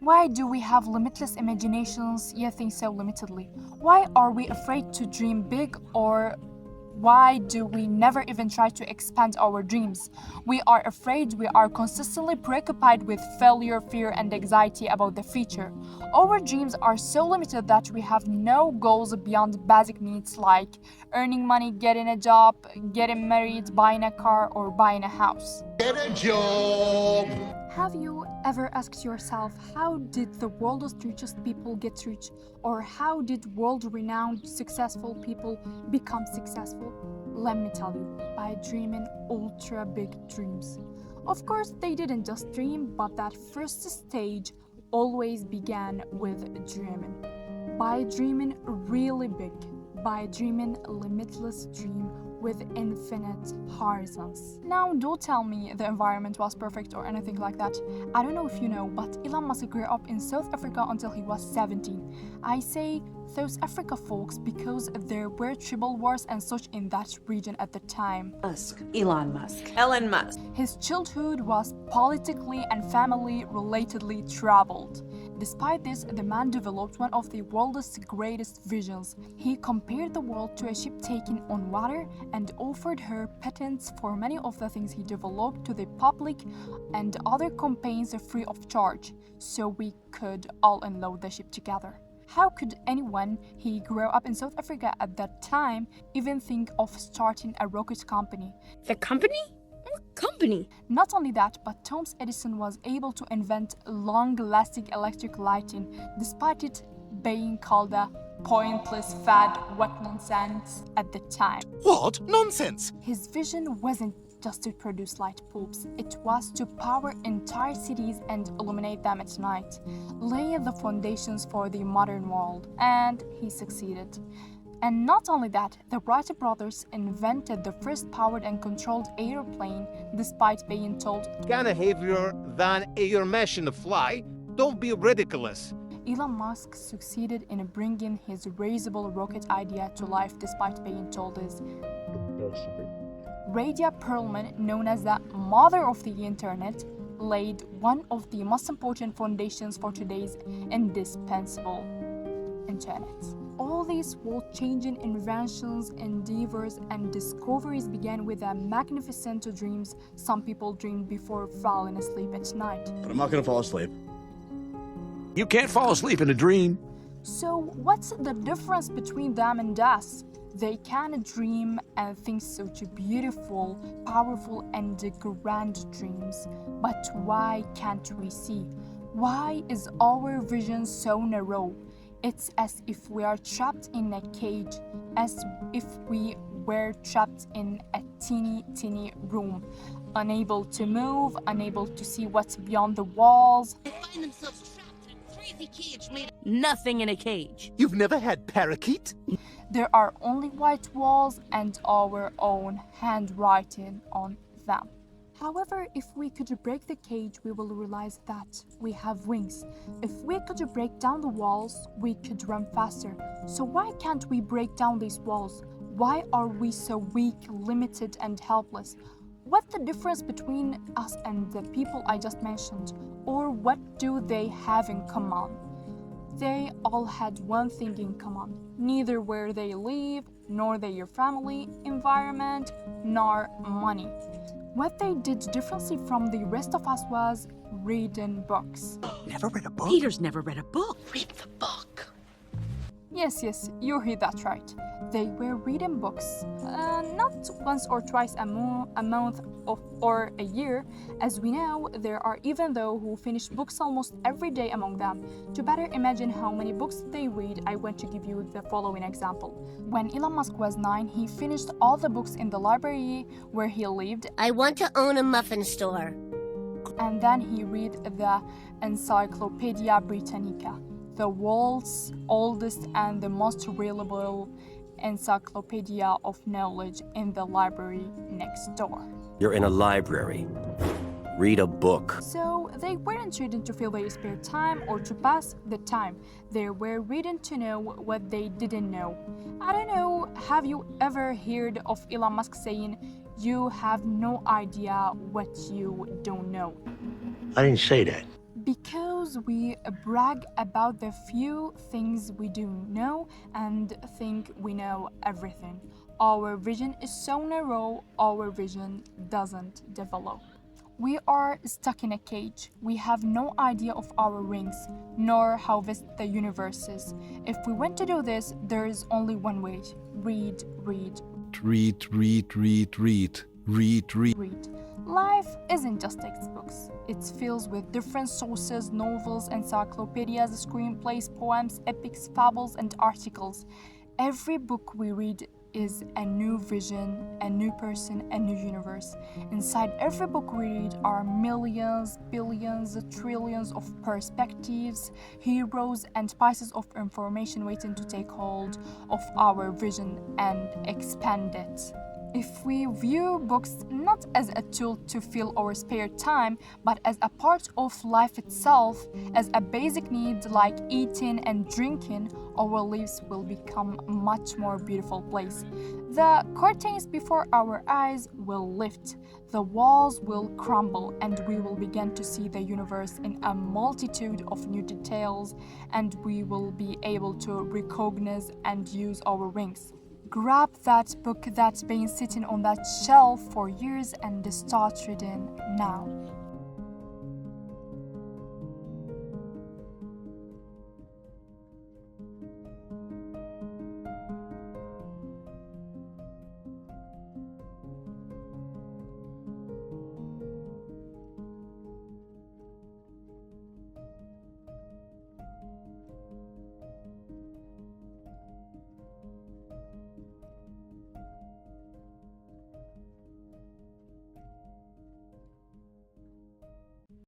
Why do we have limitless imaginations yet think so limitedly? Why are we afraid to dream big, or why do we never even try to expand our dreams? We are afraid, we are consistently preoccupied with failure, fear, and anxiety about the future. Our dreams are so limited that we have no goals beyond basic needs like earning money, getting a job, getting married, buying a car, or buying a house. Get a job! Have you ever asked yourself, how did the world's richest people get rich? Or how did world-renowned successful people become successful? Let me tell you, by dreaming ultra big dreams. Of course, they didn't just dream, but that first stage always began with dreaming. By dreaming really big, by dreaming a limitless dream with infinite horizons. Now, don't tell me the environment was perfect or anything like that. I don't know if you know, but Elon Musk grew up in South Africa until he was 17. I say South Africa folks because there were tribal wars and such in that region at the time. Elon Musk. His childhood was politically and family relatedly troubled. Despite this, the man developed one of the world's greatest visions. He compared the world to a ship taking on water and offered her patents for many of the things he developed to the public and other campaigns free of charge, so we could all unload the ship together. How could anyone, he grew up in South Africa at that time, even think of starting a rocket company? The company? What company? Not only that, but Thomas Edison was able to invent long-lasting electric lighting, despite it being called a pointless fad, what nonsense at the time. What? Nonsense! His vision wasn't just to produce light bulbs, it was to power entire cities and illuminate them at night, laying the foundations for the modern world, and he succeeded. And not only that, the Wright brothers invented the first powered and controlled airplane despite being told, Kinda heavier than your machine fly. Don't be ridiculous. Elon Musk succeeded in bringing his reusable rocket idea to life despite being told this. Radia Perlman, known as the mother of the internet, laid one of the most important foundations for today's indispensable internet. All these world-changing inventions, endeavors, and discoveries began with the magnificent dreams some people dreamed before falling asleep at night. But I'm not gonna fall asleep. You can't fall asleep in a dream. So what's the difference between them and us? They can dream and think such beautiful, powerful, and grand dreams. But why can't we see? Why is our vision so narrow? It's as if we are trapped in a cage, as if we were trapped in a teeny room, unable to move, unable to see what's beyond the walls. They find themselves trapped in a crazy cage made of Nothing in a cage. You've never had parakeet? There are only white walls and our own handwriting on them. However, if we could break the cage, we will realize that we have wings. If we could break down the walls, we could run faster. So why can't we break down these walls? Why are we so weak, limited, and helpless? What's the difference between us and the people I just mentioned? Or what do they have in common? They all had one thing in common. Neither where they live, nor their family, environment, nor money. What they did differently from the rest of us was reading books. Never read a book? Peter's never read a book. read the book. Yes, you heard that right. They were reading books, not once or twice a month or a year. As we know, there are even those who finish books almost every day among them. To better imagine how many books they read, I want to give you the following example. When Elon Musk was 9, he finished all the books in the library where he lived, I want to own a muffin store. and then he read the Encyclopedia Britannica, the world's oldest and the most reliable encyclopedia of knowledge in the library next door. You're in a library. Read a book. So they weren't reading to fill their spare time or to pass the time. They were reading to know what they didn't know. I don't know, have you ever heard of Elon Musk saying, "You have no idea what you don't know"? I didn't say that. Because we brag about the few things we do know and think we know everything. Our vision is so narrow, our vision doesn't develop. We are stuck in a cage. We have no idea of our wings, nor how vast the universe is. If we want to do this, there is only one way: read, read, read. Life isn't just textbooks. It's filled with different sources, novels, encyclopedias, screenplays, poems, epics, fables, and articles. Every book we read is a new vision, a new person, a new universe. Inside every book we read are millions, billions, trillions of perspectives, heroes, and pieces of information waiting to take hold of our vision and expand it. If we view books not as a tool to fill our spare time, but as a part of life itself, as a basic need like eating and drinking, our lives will become a much more beautiful place. The curtains before our eyes will lift, the walls will crumble, and we will begin to see the universe in a multitude of new details, and we will be able to recognize and use our wings. Grab that book that's been sitting on that shelf for years and start reading now.